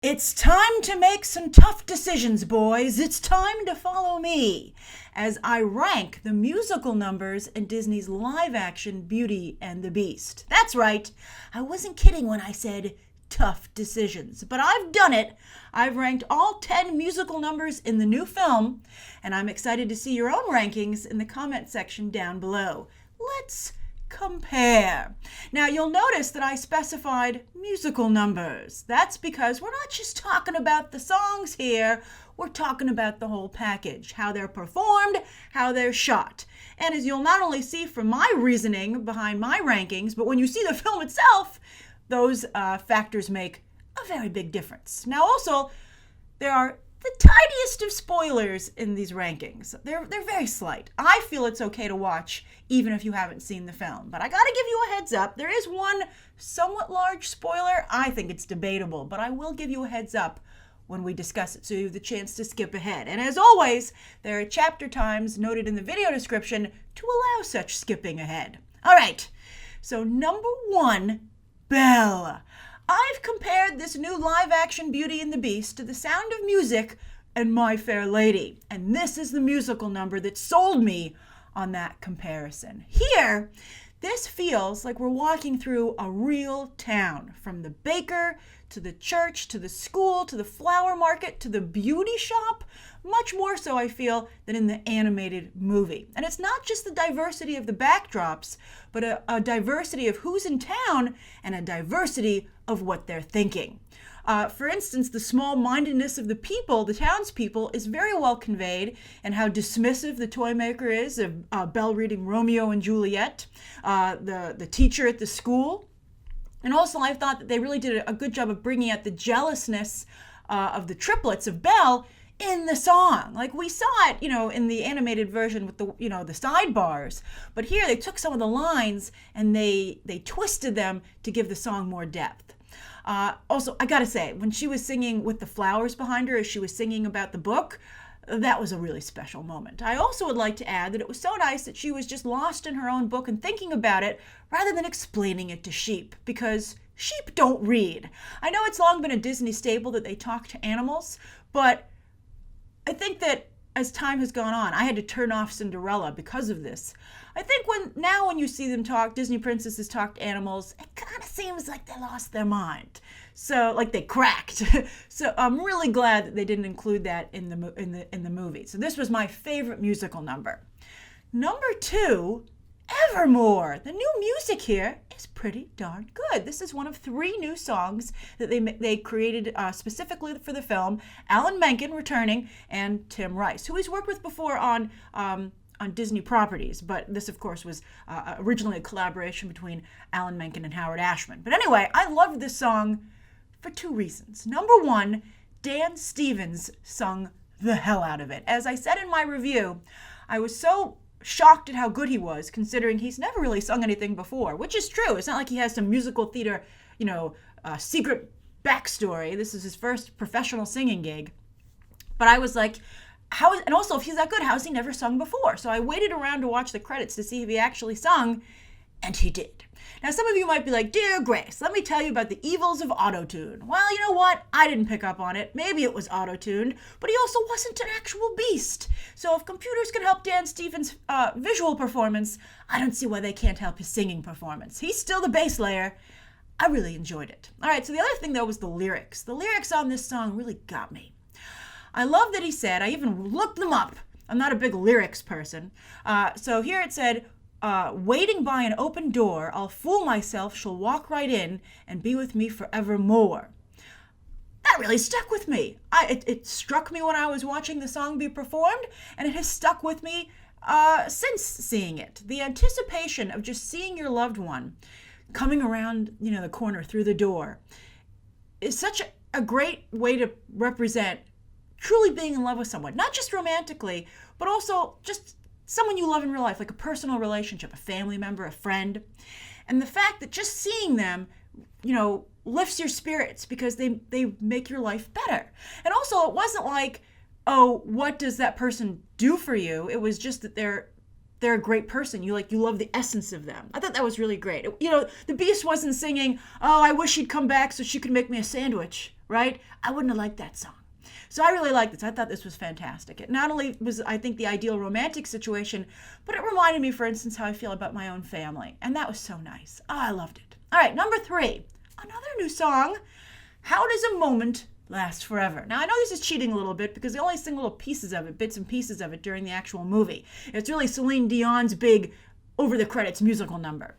It's time to make some tough decisions, boys. It's time to follow me as I rank the musical numbers in Disney's live-action Beauty and the Beast. That's right. I wasn't kidding when I said tough decisions, but I've done it. I've ranked all 10 musical numbers in the new film, and I'm excited to see your own rankings in the comment section down below. Let's compare. Now you'll notice that I specified musical numbers. That's because we're not just talking about the songs here, we're talking about the whole package, how they're performed, how they're shot. And as you'll not only see from my reasoning behind my rankings, but when you see the film itself, those factors make a very big difference. Now also, there are the tiniest of spoilers in these rankings. They're very slight. I feel it's okay to watch even if you haven't seen the film. But I gotta give you a heads up. There is one somewhat large spoiler. I think it's debatable, but I will give you a heads up when we discuss it so you have the chance to skip ahead. And as always, there are chapter times noted in the video description to allow such skipping ahead. All right, so number 1, Belle. I've compared this new live-action Beauty and the Beast to The Sound of Music and My Fair Lady, and this is the musical number that sold me on that comparison. Here, this feels like we're walking through a real town, from the baker to the church to the school to the flower market to the beauty shop, much more so I feel than in the animated movie. And it's not just the diversity of the backdrops, but a diversity of who's in town and a diversity of what they're thinking. For instance, the small-mindedness of the people, the townspeople, is very well conveyed in how dismissive the toy maker is of Belle reading Romeo and Juliet, the teacher at the school. And also, I thought that they really did a good job of bringing out the jealousness of the triplets of Belle in the song. Like we saw it, in the animated version with the sidebars. But here they took some of the lines and they twisted them to give the song more depth. Also, I gotta say, when she was singing with the flowers behind her as she was singing about the book, that was a really special moment. I also would like to add that it was so nice that she was just lost in her own book and thinking about it rather than explaining it to sheep, because sheep don't read. I know it's long been a Disney staple that they talk to animals, but I think that as time has gone on, I had to turn off Cinderella because of this. I think when you see them talk, Disney princesses talk to animals, it kind of seems like they lost their mind. So, like they cracked. So I'm really glad that they didn't include that in the movie. So this was my favorite musical number. Number 2, Evermore. The new music here is pretty darn good. This is one of 3 new songs that they created specifically for the film. Alan Menken returning, and Tim Rice, who he's worked with before on Disney properties, but this, of course, was originally a collaboration between Alan Menken and Howard Ashman. But anyway, I loved this song for 2 reasons. Number 1, Dan Stevens sung the hell out of it. As I said in my review, I was so shocked at how good he was, considering he's never really sung anything before, which is true. It's not like he has some musical theater, secret backstory. This is his first professional singing gig. But I was like, and also if he's that good, how has he never sung before? So I waited around to watch the credits to see if he actually sung, and he did. Now, some of you might be like, "Dear Grace, let me tell you about the evils of autotune." Well, you know what? I didn't pick up on it. Maybe it was auto-tuned, but he also wasn't an actual beast. So if computers can help Dan Stevens' visual performance, I don't see why they can't help his singing performance. He's still the bass layer. I really enjoyed it. All right, so the other thing, though, was the lyrics. The lyrics on this song really got me. I love that he said, I even looked them up. I'm not a big lyrics person. So here it said, waiting by an open door, I'll fool myself, she'll walk right in and be with me forevermore. That really stuck with me. It struck me when I was watching the song be performed, and it has stuck with me since seeing it. The anticipation of just seeing your loved one coming around, the corner through the door is such a great way to represent truly being in love with someone, not just romantically, but also just someone you love in real life, like a personal relationship, a family member, a friend. And the fact that just seeing them, lifts your spirits because they make your life better. And also, it wasn't like, oh, what does that person do for you? It was just that they're they're a great person. You love the essence of them. I thought that was really great. The Beast wasn't singing, "Oh, I wish she'd come back so she could make me a sandwich," right? I wouldn't have liked that song. So I really liked this. I thought this was fantastic. It not only was, I think, the ideal romantic situation, but it reminded me, for instance, how I feel about my own family. And that was so nice. Oh, I loved it. All right, number 3, another new song, How Does a Moment Last Forever. Now, I know this is cheating a little bit because they only sing little pieces of it, bits and pieces of it during the actual movie. It's really Celine Dion's big over-the-credits musical number.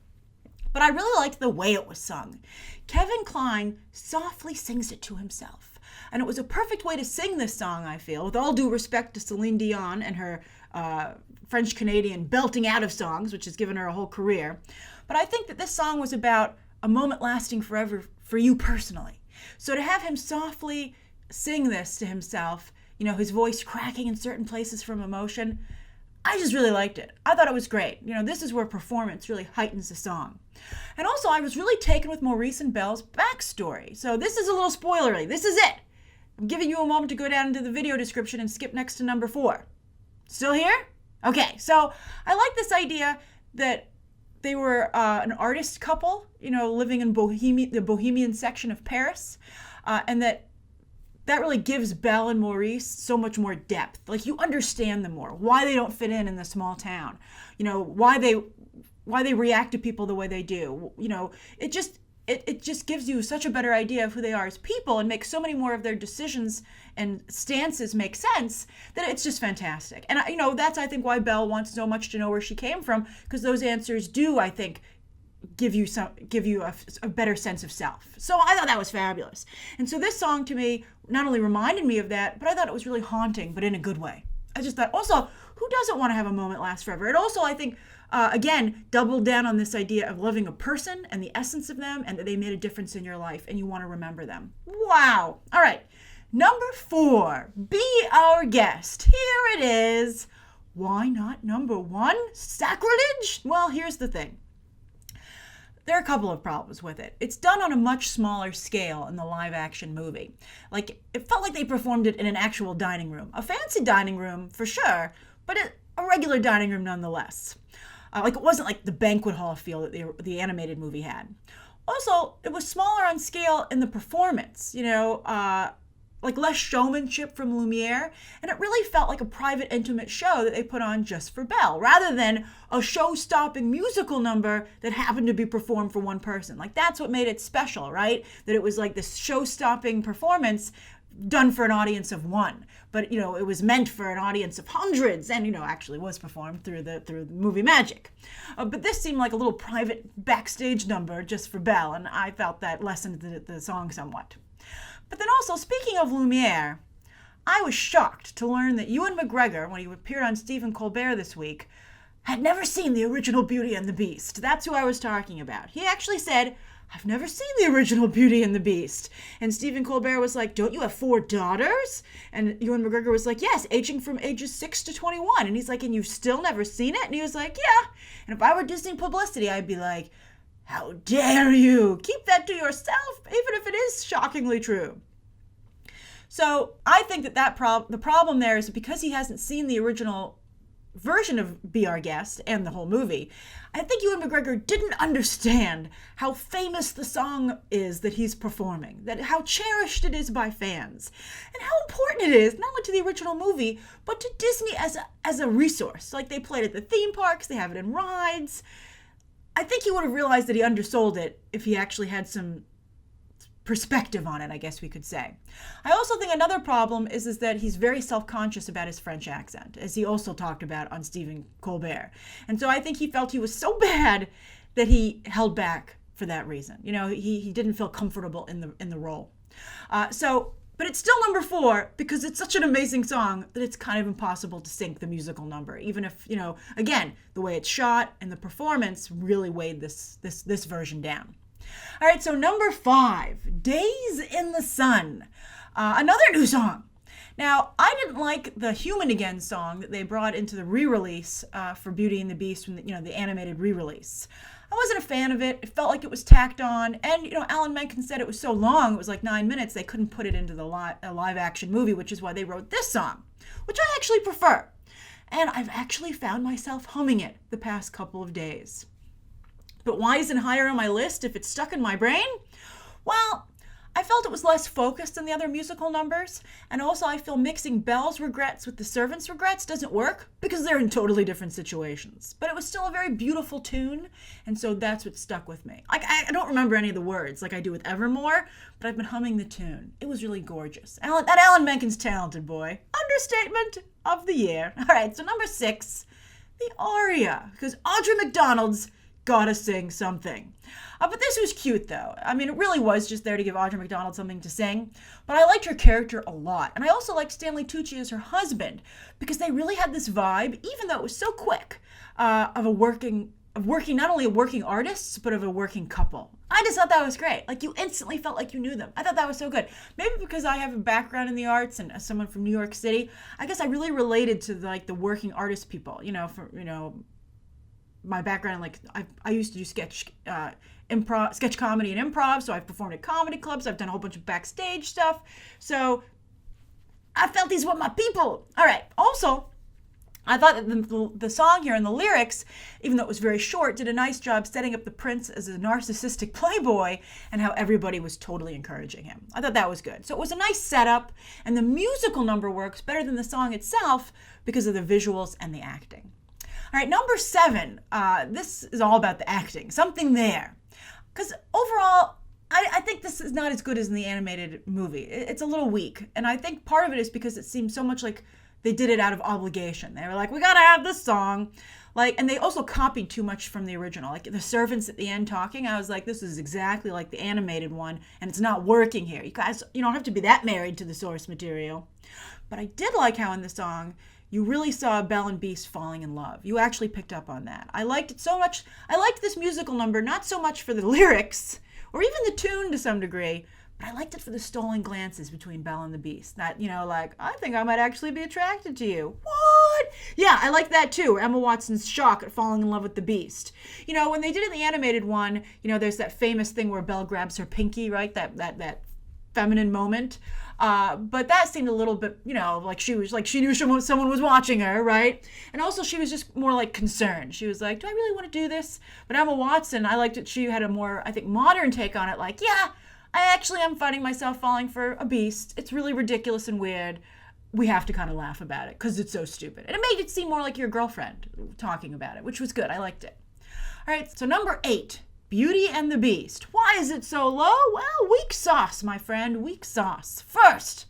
But I really liked the way it was sung. Kevin Kline softly sings it to himself. And it was a perfect way to sing this song, I feel, with all due respect to Celine Dion and her French-Canadian belting out of songs, which has given her a whole career. But I think that this song was about a moment lasting forever for you personally. So to have him softly sing this to himself, his voice cracking in certain places from emotion, I just really liked it. I thought it was great. This is where performance really heightens the song. And also, I was really taken with Maurice and Belle's backstory. So this is a little spoilery. This is it. I'm giving you a moment to go down into the video description and skip next to number 4. Still here? Okay, so I like this idea that they were an artist couple, living in the Bohemian section of Paris, and that really gives Belle and Maurice so much more depth. Like, you understand them more, why they don't fit in the small town, why they react to people the way they do. It just gives you such a better idea of who they are as people and makes so many more of their decisions and stances make sense that it's just fantastic. And that's, I think, why Belle wants so much to know where she came from, because those answers do, I think, give you a better sense of self. So I thought that was fabulous. And so this song to me not only reminded me of that, but I thought it was really haunting, but in a good way. I just thought, also, who doesn't want to have a moment last forever? It also, I think, again, doubled down on this idea of loving a person and the essence of them, and that they made a difference in your life and you want to remember them. Wow. All right. Number 4, Be Our Guest. Here it is. Why not number 1? Sacrilege? Well, here's the thing. There are a couple of problems with it. It's done on a much smaller scale in the live-action movie. It felt like they performed it in an actual dining room. A fancy dining room, for sure, but a regular dining room nonetheless. It wasn't like the banquet hall feel that the animated movie had. Also, it was smaller on scale in the performance, less showmanship from Lumiere, and it really felt like a private, intimate show that they put on just for Belle, rather than a show-stopping musical number that happened to be performed for one person. That's what made it special, right? That it was like this show-stopping performance done for an audience of one. But, it was meant for an audience of hundreds, and, actually was performed through the movie magic. But this seemed like a little private backstage number just for Belle, and I felt that lessened the song somewhat. But then also, speaking of Lumiere, I was shocked to learn that Ewan McGregor, when he appeared on Stephen Colbert this week, had never seen the original Beauty and the Beast. That's who I was talking about. He actually said, "I've never seen the original Beauty and the Beast." And Stephen Colbert was like, "Don't you have 4 daughters?" And Ewan McGregor was like, "Yes, aging from ages 6 to 21. And he's like, "And you've still never seen it?" And he was like, "Yeah." And if I were Disney publicity, I'd be like, "How dare you? Keep that to yourself, even if it is shockingly true." So I think that the problem there is because he hasn't seen the original version of Be Our Guest and the whole movie, I think Ewan McGregor didn't understand how famous the song is that he's performing, that how cherished it is by fans, and how important it is not only to the original movie, but to Disney as a resource. They play it at the theme parks, they have it in rides. I think he would have realized that he undersold it if he actually had some perspective on it, I guess we could say. I also think another problem is that he's very self-conscious about his French accent, as he also talked about on Stephen Colbert. And so I think he felt he was so bad that he held back for that reason. He didn't feel comfortable in the role. But it's still number 4 because it's such an amazing song that it's kind of impossible to sync the musical number, even if, again, the way it's shot and the performance really weighed this version down. All right, so number 5, Days in the Sun, another new song. Now, I didn't like the Human Again song that they brought into the re-release for Beauty and the Beast from the animated re-release. I wasn't a fan of it. It felt like it was tacked on. And, Alan Menken said it was so long, it was like 9 minutes, they couldn't put it into the live action movie, which is why they wrote this song, which I actually prefer. and I've actually found myself humming it the past couple of days. But why isn't it higher on my list if it's stuck in my brain? Well, I felt it was less focused than the other musical numbers, and also I feel mixing Belle's regrets with the servants' regrets doesn't work because they're in totally different situations. But it was still a very beautiful tune, and so that's what stuck with me. I don't remember any of the words like I do with Evermore, but I've been humming the tune. It was really gorgeous. That Alan Menken's talented, boy. Understatement of the year. All right, so number 6, the aria, because Audra McDonald's gotta sing something. But this was cute, though. I mean, it really was just there to give Audra McDonald something to sing. But I liked her character a lot. And I also liked Stanley Tucci as her husband, because they really had this vibe, even though it was so quick, of working not only a working artist, but of a working couple. I just thought that was great. Like, you instantly felt like you knew them. I thought that was so good. Maybe because I have a background in the arts and as someone from New York City, I guess I really related to the working artist people. My background, like I used to do sketch comedy and improv, so I've performed at comedy clubs, I've done a whole bunch of backstage stuff, so I felt these were my people. All right, also, I thought that the song here and the lyrics, even though it was very short, did a nice job setting up the prince as a narcissistic playboy and how everybody was totally encouraging him. I thought that was good. So it was a nice setup, and the musical number works better than the song itself because of the visuals and the acting. All right, number 7, this is all about the acting, something there. Because overall, I think this is not as good as in the animated movie. It's a little weak, and I think part of it is because it seems so much like they did it out of obligation. They were like, we gotta have this song. And they also copied too much from the original. Like the servants at the end talking, I was like, this is exactly like the animated one, and it's not working here. You guys, you don't have to be that married to the source material. But I did like how in the song, you really saw Belle and Beast falling in love. You actually picked up on that. I liked it so much. I liked this musical number, not so much for the lyrics, or even the tune to some degree, but I liked it for the stolen glances between Belle and the Beast. That, I think I might actually be attracted to you. What? Yeah, I like that too. Emma Watson's shock at falling in love with the Beast. When they did it in the animated one, there's that famous thing where Belle grabs her pinky, right? That feminine moment. But that seemed a little bit, like she knew someone was watching her, right? And also she was just more like concerned. She was like, do I really want to do this? But Emma Watson, I liked it. She had a more, I think, modern take on it. Like, yeah, I actually am finding myself falling for a beast. It's really ridiculous and weird. We have to kind of laugh about it because it's so stupid. And it made it seem more like your girlfriend talking about it, which was good. I liked it. All right, so number 8. Beauty and the Beast. Why is it so low? Well, weak sauce, my friend, weak sauce. First,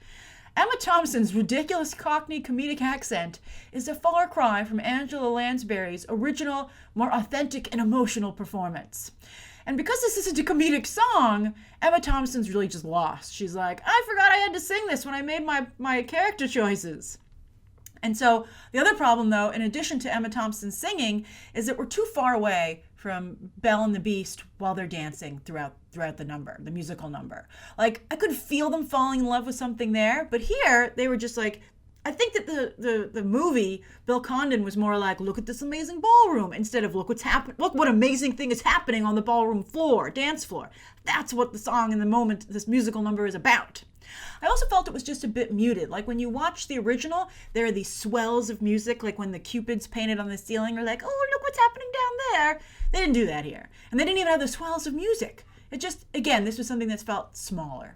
Emma Thompson's ridiculous Cockney comedic accent is a far cry from Angela Lansbury's original, more authentic and emotional performance. And because this isn't a comedic song, Emma Thompson's really just lost. She's like, I forgot I had to sing this when I made my character choices. And so the other problem, though, in addition to Emma Thompson singing, is that we're too far away from Belle and the Beast while they're dancing throughout the number, the musical number. Like, I could feel them falling in love with something there, but here they were just like, I think that the movie, Bill Condon was more like, look at this amazing ballroom, instead of look what amazing thing is happening on the ballroom floor, dance floor. That's what the song in the moment, this musical number is about. I also felt it was just a bit muted. Like when you watch the original, there are these swells of music, like when the Cupids painted on the ceiling are like, oh, look what's happening down there. They didn't do that here. And they didn't even have the swells of music. It just, again, this was something that felt smaller.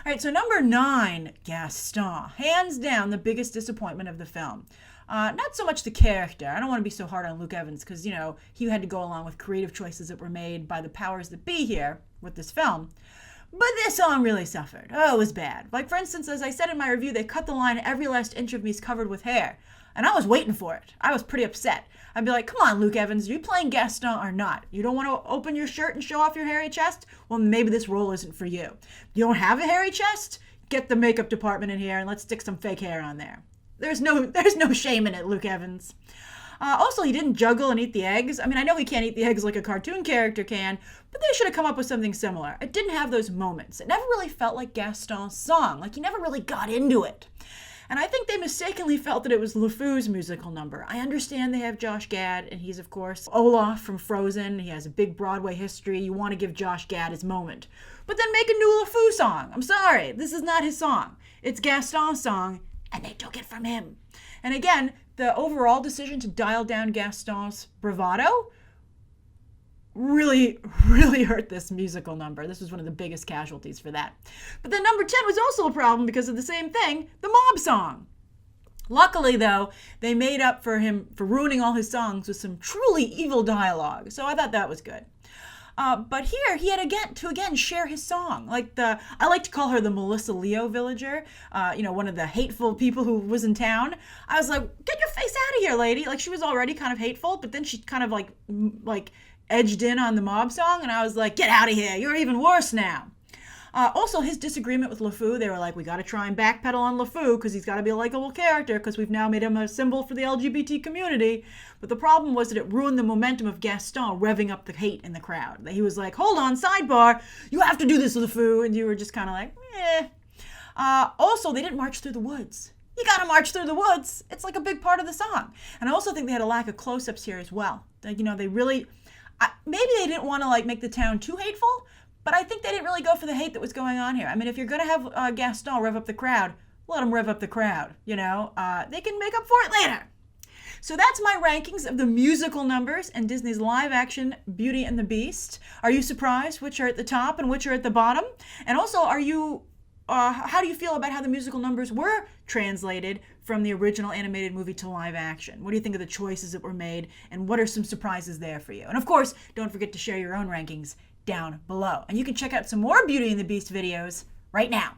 All right, so number 9, Gaston. Hands down, the biggest disappointment of the film. Not so much the character. I don't want to be so hard on Luke Evans because, he had to go along with creative choices that were made by the powers that be here with this film. But this song really suffered. Oh, it was bad. Like, for instance, as I said in my review, they cut the line, every last inch of me's covered with hair. And I was waiting for it. I was pretty upset. I'd be like, come on, Luke Evans, are you playing Gaston or not? You don't want to open your shirt and show off your hairy chest? Well, maybe this role isn't for you. You don't have a hairy chest? Get the makeup department in here and let's stick some fake hair on there. There's no shame in it, Luke Evans. Also, he didn't juggle and eat the eggs. I mean, I know he can't eat the eggs like a cartoon character can, but they should have come up with something similar. It didn't have those moments. It never really felt like Gaston's song. Like, he never really got into it. And I think they mistakenly felt that it was LeFou's musical number. I understand they have Josh Gad, and he's, of course, Olaf from Frozen. He has a big Broadway history. You want to give Josh Gad his moment. But then make a new LeFou song. I'm sorry. This is not his song. It's Gaston's song. and they took it from him. And again, the overall decision to dial down Gaston's bravado really, really hurt this musical number. This was one of the biggest casualties for that. But then number 10 was also a problem because of the same thing, the mob song. Luckily, though, they made up for him for ruining all his songs with some truly evil dialogue. So I thought that was good. But here he had to again share his song. I like to call her the Melissa Leo villager, one of the hateful people who was in town. I was like, get your face out of here, lady. Like, she was already kind of hateful, but then she kind of like edged in on the mob song, and I was like, get out of here. You're even worse now. Also, his disagreement with LeFou, they were like, we got to try and backpedal on LeFou because he's got to be a likable character because we've now made him a symbol for the LGBT community. But the problem was that it ruined the momentum of Gaston revving up the hate in the crowd. He was like, hold on, sidebar, you have to do this, LeFou. And you were just kind of like, eh. Also, they didn't march through the woods. You got to march through the woods. It's like a big part of the song. And I also think they had a lack of close-ups here as well. They really, maybe they didn't want to make the town too hateful, but I think they didn't really go for the hate that was going on here. I mean, if you're going to have Gaston rev up the crowd, let him rev up the crowd, They can make up for it later. So that's my rankings of the musical numbers and Disney's live-action Beauty and the Beast. Are you surprised which are at the top and which are at the bottom? And also, how do you feel about how the musical numbers were translated from the original animated movie to live action? What do you think of the choices that were made, and what are some surprises there for you? And of course, don't forget to share your own rankings down below. And you can check out some more Beauty and the Beast videos right now.